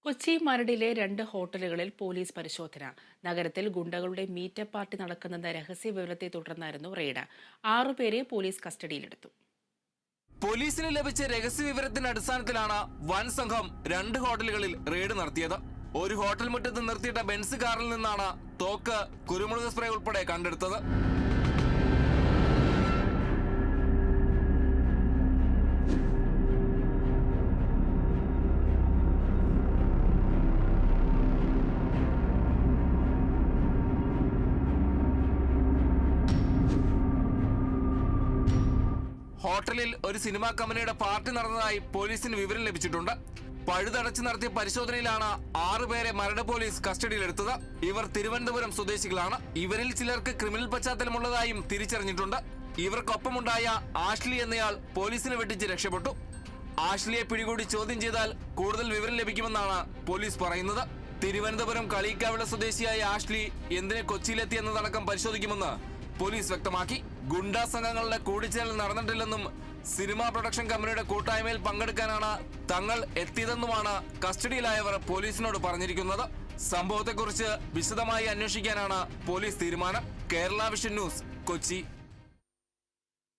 കൊച്ചി മരടിലെ 2 ഹോട്ടലുകളിൽ പോലീസ് പരിശോധന. നഗരത്തിൽ ഗുണ്ടകളുടെ മീറ്റപ്പ് പാർട്ടി നടക്കുന്നെന്ന രഹസ്യ വിവരത്തെ തുടർന്നായിരുന്നു റെയ്ഡ്. 6 പേരെ പോലീസ് കസ്റ്റഡിയിലെടുത്തു. പോലീസിന് ലഭിച്ച രഹസ്യ വിവരത്തിന്റെ അടിസ്ഥാനത്തിലാണ് വൻ സംഘം 2 ഹോട്ടലുകളിൽ റെയ്ഡ് നടത്തിയത്. ഒരു ഹോട്ടൽ മുറ്റത്ത് നിർത്തിയിട്ട ബെൻസ് കാറിൽ നിന്നാണ് തോക്ക്, കുരുമുളക് സ്പ്രേ ഉൾപ്പെടെ കണ്ടെടുത്തത്. ഹോട്ടലിൽ ഒരു സിനിമാ കമ്പനിയുടെ പാർട്ടി നടന്നതായി പോലീസിന് വിവരം ലഭിച്ചിട്ടുണ്ട്. പഴുതടച്ച് നടത്തിയ പരിശോധനയിലാണ് 6 പേരെ മരട് പോലീസ് കസ്റ്റഡിയിലെടുത്തത്. ഇവർ തിരുവനന്തപുരം സ്വദേശികളാണ്. ഇവരിൽ ചിലർക്ക് ക്രിമിനൽ പശ്ചാത്തലമുള്ളതായും തിരിച്ചറിഞ്ഞിട്ടുണ്ട്. ഇവർക്കൊപ്പമുണ്ടായ ആഷ്ലി എന്നയാൾ പോലീസിനെ വെട്ടിച്ച് രക്ഷപ്പെട്ടു. ആഷ്ലിയെ പിടികൂടി ചോദ്യം ചെയ്താൽ കൂടുതൽ വിവരം ലഭിക്കുമെന്നാണ് പോലീസ് പറയുന്നത്. തിരുവനന്തപുരം കളിയിക്കാവിള സ്വദേശിയായ ആഷ്ലി എന്തിനെ കൊച്ചിയിലെത്തിയെന്നതടക്കം പരിശോധിക്കുമെന്ന് പോലീസ് വ്യക്തമാക്കി. ഗുണ്ടാ സംഘങ്ങളുടെ കൂടിച്ചേരൽ നടന്നിട്ടില്ലെന്നും സിനിമാ പ്രൊഡക്ഷൻ കമ്പനിയുടെ കൂട്ടായ്മയിൽ പങ്കെടുക്കാനാണ് തങ്ങൾ എത്തിയതെന്നുമാണ് കസ്റ്റഡിയിലായവർ പോലീസിനോട് പറഞ്ഞിരിക്കുന്നത്. സംഭവത്തെക്കുറിച്ച് വിശദമായി അന്വേഷിക്കാനാണ് പോലീസ് തീരുമാനം. Kerala vision news, Kochi.